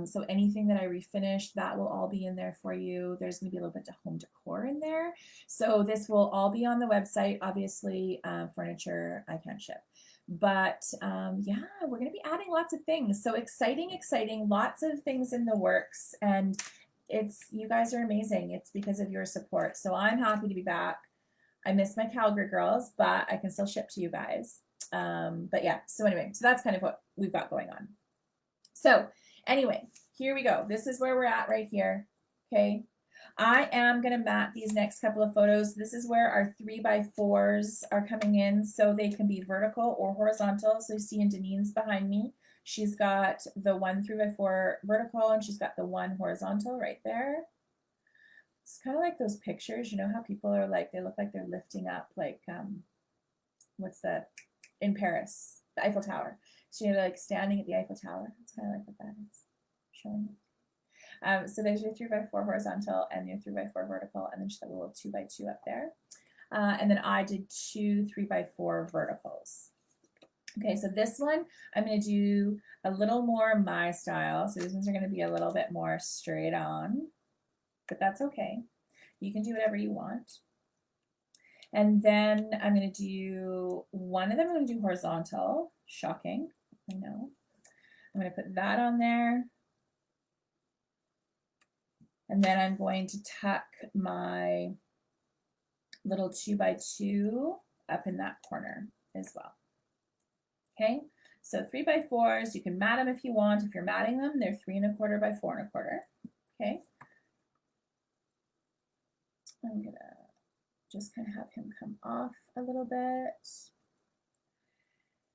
So anything that I refinish, that will all be in there for you. There's going to be a little bit of home decor in there. So this will all be on the website. Obviously, furniture I can't ship. But yeah, we're going to be adding lots of things. So exciting, lots of things in the works. And you guys are amazing. It's because of your support. So I'm happy to be back. I miss my Calgary girls, but I can still ship to you guys. But yeah, so anyway, so that's kind of what we've got going on. So anyway, here we go. This is where we're at right here. Okay. I am going to map these next couple of photos. This is where our 3x4s are coming in. So they can be vertical or horizontal. So you see in Deneen's behind me, she's got the 1 3x4 vertical and she's got the 1 horizontal right there. It's kind of like those pictures, you know how people are like, they look like they're lifting up like, in Paris, the Eiffel Tower. So you're like standing at the Eiffel Tower. It's kind of like what that is showing you. So there's your 3x4 horizontal and your 3x4 vertical, and then just got a little 2x2 up there. And then I did 2 3x4 verticals. Okay, so this one, I'm going to do a little more my style. So these ones are going to be a little bit more straight on, but that's okay. You can do whatever you want. And then I'm going to do one of them, I'm going to do horizontal. Shocking, I know. I'm going to put that on there. And then I'm going to tuck my little 2x2 up in that corner as well. Okay, so 3x4s, you can mat them if you want. If you're matting them, they're 3 1/4 by 4 1/4. Okay, I'm gonna just kind of have him come off a little bit.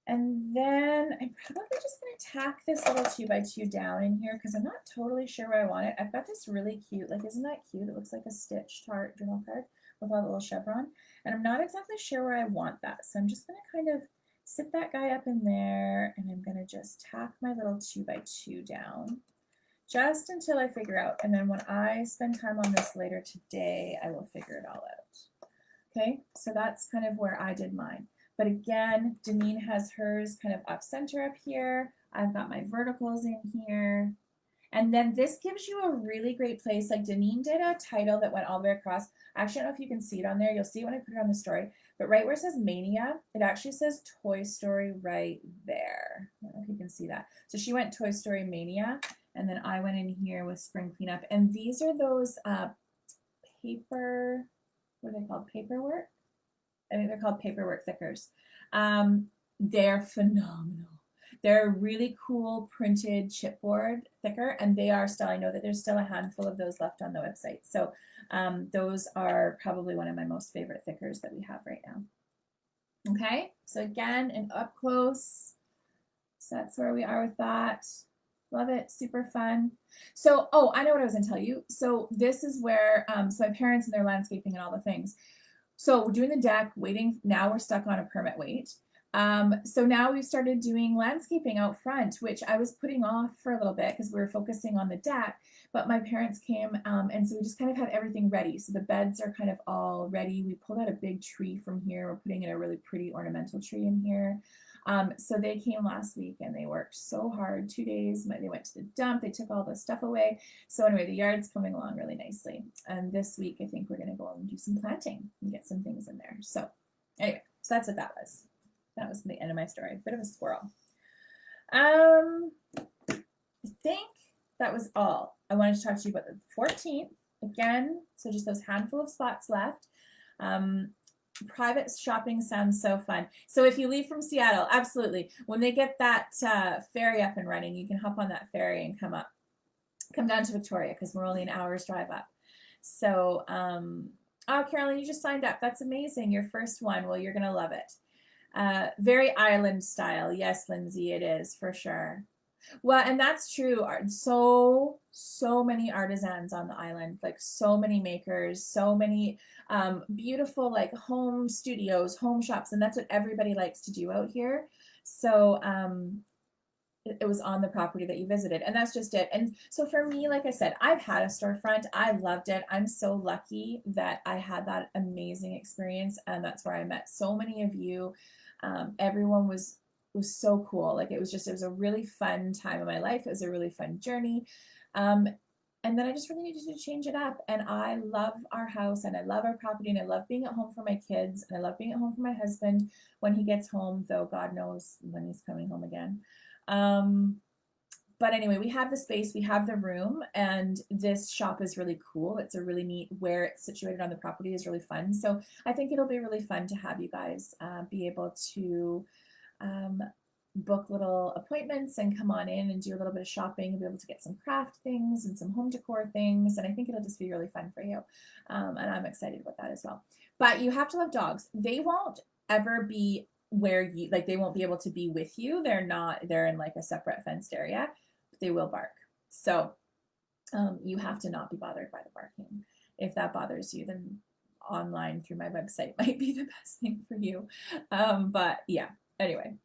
And then I'm probably just going to tack this little 2x2 down in here because I'm not totally sure where I want it. I've got this really cute, like, isn't that cute? It looks like a stitched heart journal card with a little chevron. And I'm not exactly sure where I want that. So I'm just going to kind of sit that guy up in there, and I'm going to just tack my little 2x2 down just until I figure out. And then when I spend time on this later today, I will figure it all out. Okay, so that's kind of where I did mine. But again, Deneen has hers kind of up center up here. I've got my verticals in here. And then this gives you a really great place. Like Deneen did a title that went all the way across. I actually don't know if you can see it on there. You'll see it when I put it on the story. But right where it says Mania, it actually says Toy Story right there. I don't know if you can see that. So she went Toy Story Mania. And then I went in here with Spring Cleanup. And these are those paper, what are they called? Paperwork? I think they're called paperwork thickers. They're phenomenal. They're a really cool printed chipboard thicker, and they are still, I know that there's still a handful of those left on the website. So those are probably one of my most favorite thickers that we have right now. Okay, so again, an up close. So that's where we are with that. Love it, super fun. So, oh, I know what I was gonna tell you. So this is where, so my parents and their landscaping and all the things. So we're doing the deck, waiting. Now we're stuck on a permit wait. So now we've started doing landscaping out front, which I was putting off for a little bit because we were focusing on the deck. But my parents came, and so we just kind of had everything ready. So the beds are kind of all ready. We pulled out a big tree from here. We're putting in a really pretty ornamental tree in here. So they came last week and they worked so hard, 2 days. They went to the dump, they took all the stuff away. So anyway, the yard's coming along really nicely. And this week, I think we're gonna go and do some planting and get some things in there. So anyway, so that's what that was. That was the end of my story. Bit of a squirrel. I think that was all. I wanted to talk to you about the 14th again. So just those handful of spots left. Private shopping sounds so fun. So if you leave from Seattle, absolutely. When they get that ferry up and running, you can hop on that ferry and come down to Victoria because we're only an hour's drive up. So, oh, Carolyn, you just signed up. That's amazing. Your first one. Well, you're going to love it. Very island style. Yes, Lindsay, it is for sure. Well, and that's true. So many artisans on the island, like so many makers, so many beautiful like home studios, home shops, and that's what everybody likes to do out here. So it was on the property that you visited, and that's just it. And so for me, like I said, I've had a storefront. I loved it. I'm so lucky that I had that amazing experience, and that's where I met so many of you. Everyone was so cool. Like it was a really fun time of my life. It was a really fun journey. And then I just really needed to change it up. And I love our house and I love our property and I love being at home for my kids and I love being at home for my husband when he gets home, though God knows when he's coming home again. But anyway, we have the space, we have the room, and this shop is really cool. It's a really neat, where it's situated on the property is really fun. So I think it'll be really fun to have you guys be able to book little appointments and come on in and do a little bit of shopping and be able to get some craft things and some home decor things. And I think it'll just be really fun for you. And I'm excited about that as well. But you have to love dogs. They won't ever be where you, like they won't be able to be with you. They're in like a separate fenced area, but they will bark. So you have to not be bothered by the barking. If that bothers you, then online through my website might be the best thing for you. But yeah, anyway.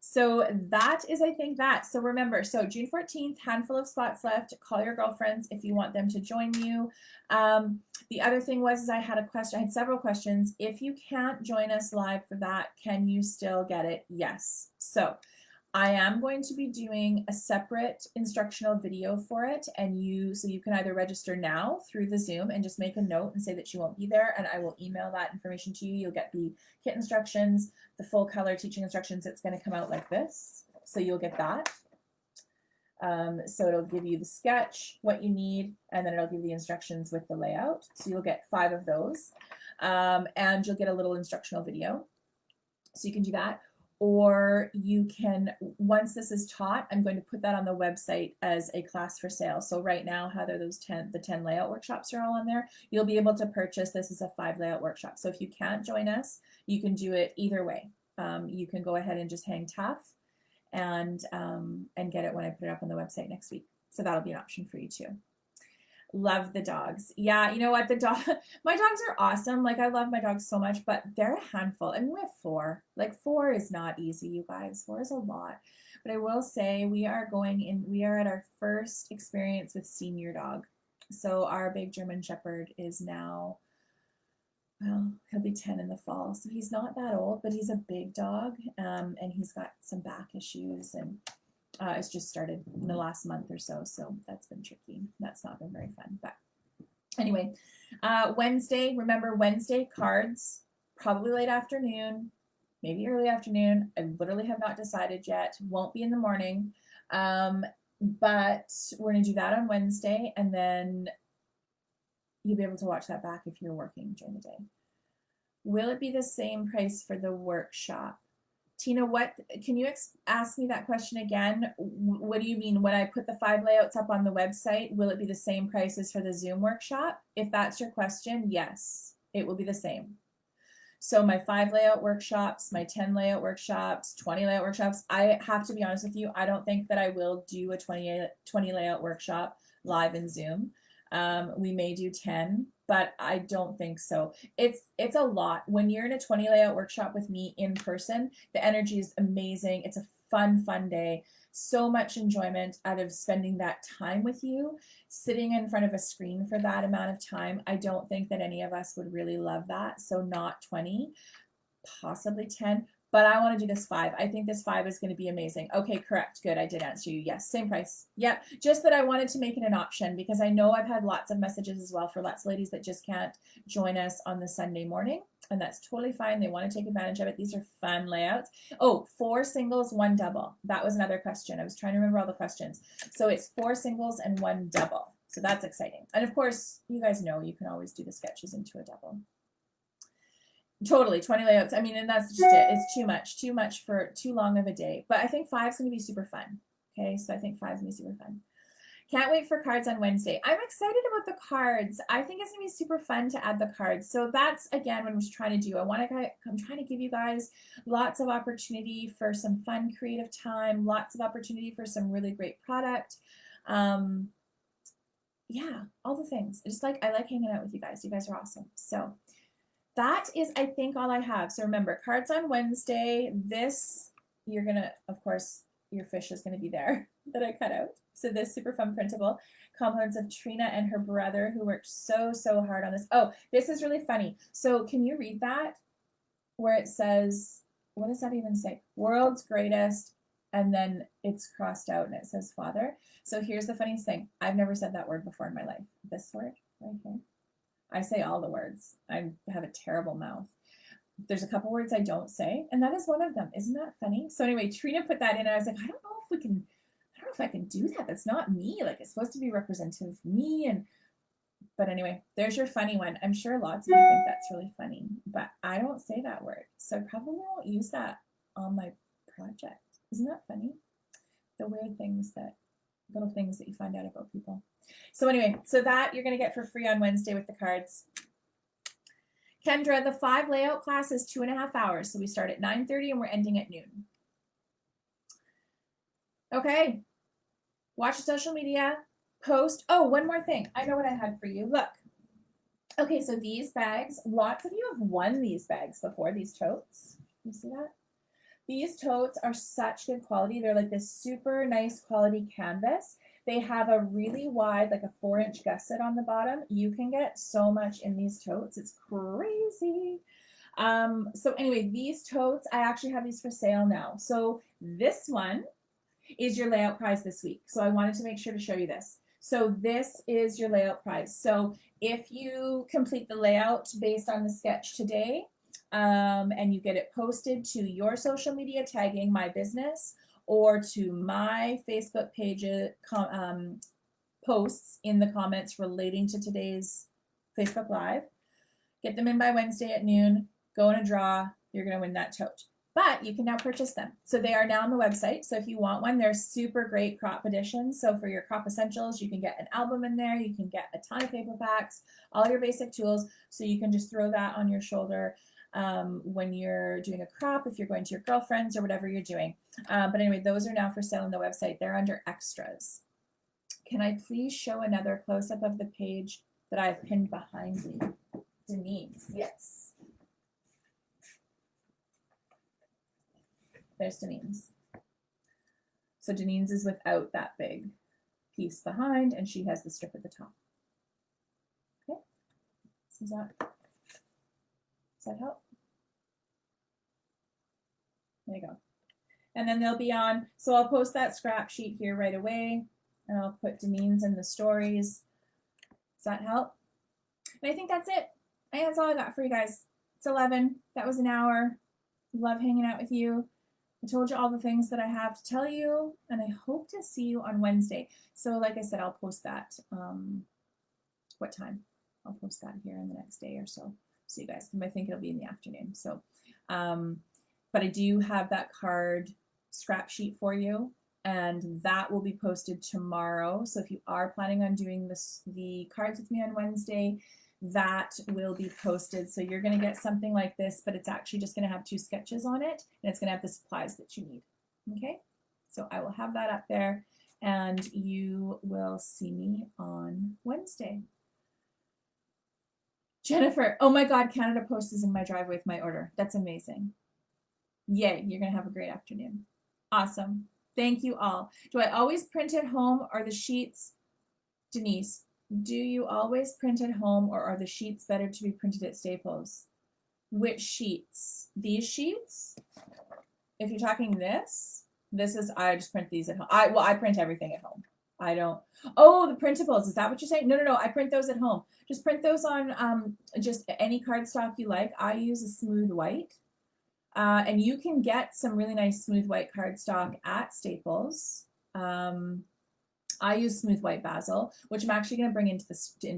So that is, I think that. So remember, so June 14th, handful of spots left. Call your girlfriends if you want them to join you. The other thing was, is I had a question. I had several questions. If you can't join us live for that, can you still get it? Yes. So I am going to be doing a separate instructional video for it, and so you can either register now through the Zoom and just make a note and say that you won't be there, and I will email that information to you. You'll get the kit instructions, the full color teaching instructions. It's going to come out like this, so you'll get that. So it'll give you the sketch, what you need, and then it'll give you the instructions with the layout. So you'll get 5 of those, and you'll get a little instructional video. So you can do that. Or you can, once this is taught, I'm going to put that on the website as a class for sale. So right now, Heather, the 10 layout workshops are all on there. You'll be able to purchase this as a 5 layout workshop. So if you can't join us, you can do it either way. You can go ahead and just hang tough and get it when I put it up on the website next week. So that'll be an option for you too. Love the dogs. Yeah, you know what? My dogs are awesome. Like, I love my dogs so much, but they're a handful. And we have 4. Like, 4 is not easy, you guys. 4 is a lot. But I will say we are at our first experience with senior dog. So our big German Shepherd is now, well, he'll be 10 in the fall. So he's not that old, but he's a big dog. And he's got some back issues, and it's just started in the last month or so, so that's been tricky. That's not been very fun. But anyway, Wednesday, remember Wednesday cards, probably late afternoon, maybe early afternoon. I literally have not decided yet. Won't be in the morning, but we're going to do that on Wednesday, and then you'll be able to watch that back if you're working during the day. Will it be the same price for the workshop? Tina, can you ask me that question again? What do you mean when I put the 5 layouts up on the website? Will it be the same price as for the Zoom workshop? If that's your question, yes, it will be the same. So my 5 layout workshops, my 10 layout workshops, 20 layout workshops, I have to be honest with you, I don't think that I will do a 20 layout workshop live in Zoom. We may do 10, but I don't think so. It's a lot. When you're in a 20 layout workshop with me in person, the energy is amazing. It's a fun day. So much enjoyment out of spending that time with you. Sitting in front of a screen for that amount of time, I don't think that any of us would really love that. So not 20, possibly 10. But I want to do this 5. I think this 5 is going to be amazing. Okay, correct. Good. I did answer you. Yes, same price. Yep. Just that I wanted to make it an option because I know I've had lots of messages as well for lots of ladies that just can't join us on the Sunday morning. And that's totally fine. They want to take advantage of it. These are fun layouts. Oh, 4 singles, 1 double. That was another question. I was trying to remember all the questions. So it's 4 singles and 1 double. So that's exciting. And of course, you guys know you can always do the sketches into a double. Totally, 20 layouts. I mean, and that's just it. It's too much for too long of a day. But I think 5 is going to be super fun. Okay, so I think 5 is going to be super fun. Can't wait for cards on Wednesday. I'm excited about the cards. I think it's going to be super fun to add the cards. So that's, again, what I'm trying to do. I'm trying to give you guys lots of opportunity for some fun, creative time, lots of opportunity for some really great product. Yeah, all the things. I like hanging out with you guys. You guys are awesome. So that is, I think, all I have. So remember, cards on Wednesday. This, you're going to, of course, your fish is going to be there that I cut out. So this super fun printable. Compliments of Trina and her brother who worked so hard on this. Oh, this is really funny. So can you read that? Where it says, what does that even say? World's greatest. And then it's crossed out and it says father. So here's the funniest thing. I've never said that word before in my life. This word right here. I say all the words. I have a terrible mouth. There's a couple words I don't say, and that is one of them. Isn't that funny? So anyway, Trina put that in, and I was like, I don't know if I can do that. That's not me. Like, it's supposed to be representative of me. But anyway, there's your funny one. I'm sure lots of you think that's really funny, but I don't say that word. So I probably won't use that on my project. Isn't that funny? The weird things little things that you find out about people. So anyway, so that you're going to get for free on Wednesday with the cards. Kendra, the 5 layout class is 2.5 hours. So we start at 9:30 and we're ending at noon. Okay. Watch social media. Post. Oh, one more thing. I know what I had for you. Look. Okay, so these bags, lots of you have won these bags before, these totes. You see that? These totes are such good quality. They're like this super nice quality canvas. They have a really wide, like a 4-inch gusset on the bottom. You can get so much in these totes. It's crazy. So anyway, these totes, I actually have these for sale now. So this one is your layout prize this week. So I wanted to make sure to show you this. So this is your layout prize. So if you complete the layout based on the sketch today, and you get it posted to your social media tagging my business or to my Facebook page posts in the comments relating to today's Facebook Live, get them in by Wednesday at noon, go in a draw, you're going to win that tote. But you can now purchase them. So they are now on the website. So if you want one, they're super great crop editions. So for your crop essentials, you can get an album in there. You can get a ton of paper packs, all your basic tools. So you can just throw that on your shoulder when you're doing a crop, if you're going to your girlfriend's or whatever you're doing. But anyway, those are now for sale on the website. They're under extras. Can I please show another close-up of the page that I've pinned behind me? Denise, yes. There's Denise. So Denise is without that big piece behind, and she has the strip at the top. Okay, so does that help? There you go. And then they'll be on, so I'll post that scrap sheet here right away, and I'll put Denise in the stories. Does that help? And I think that's it. I think that's all I got for you guys. It's 11. That was an hour. Love hanging out with you. I told you all the things that I have to tell you, and I hope to see you on Wednesday. So like I said, I'll post that. What time? I'll post that here in the next day or so. So you guys, I think it'll be in the afternoon. So, but I do have that card scrap sheet for you, and that will be posted tomorrow. So if you are planning on doing the cards with me on Wednesday, that will be posted. So you're going to get something like this, but it's actually just going to have 2 sketches on it, and it's going to have the supplies that you need. Okay, so I will have that up there, and you will see me on Wednesday. Jennifer, oh my God, Canada Post is in my driveway with my order. That's amazing. Yay, you're going to have a great afternoon. Awesome. Thank you all. Do I always print at home, or the sheets? Denise, do you always print at home, or are the sheets better to be printed at Staples? Which sheets? These sheets? If you're talking this is, I just print these at home. I print everything at home. I don't. Oh, the printables. Is that what you're saying? No. I print those at home. Just print those on just any cardstock you like. I use a smooth white. And you can get some really nice smooth white cardstock at Staples. I use smooth white basil, which I'm actually going to bring into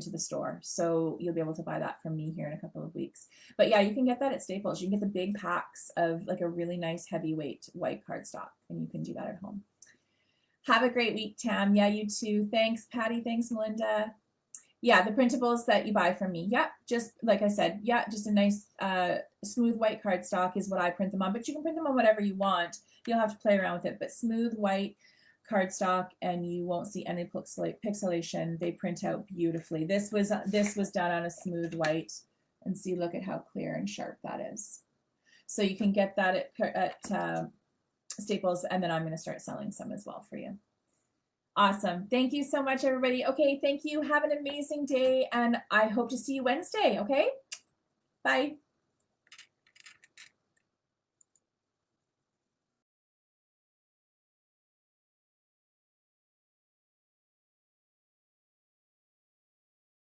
the store. So you'll be able to buy that from me here in a couple of weeks. But yeah, you can get that at Staples. You can get the big packs of like a really nice heavyweight white cardstock, and you can do that at home. Have a great week, Tam. Yeah, you too. Thanks, Patty. Thanks, Melinda. Yeah, the printables that you buy from me. Yeah, just like I said, yeah, just a nice smooth white cardstock is what I print them on. But you can print them on whatever you want. You'll have to play around with it. But smooth white cardstock, and you won't see any pixelation. They print out beautifully. This was done on a smooth white, and see, look at how clear and sharp that is. So you can get that at Staples, and then I'm going to start selling some as well for you. Awesome. Thank you so much, everybody. Okay, thank you. Have an amazing day, and I hope to see you Wednesday, okay? Bye.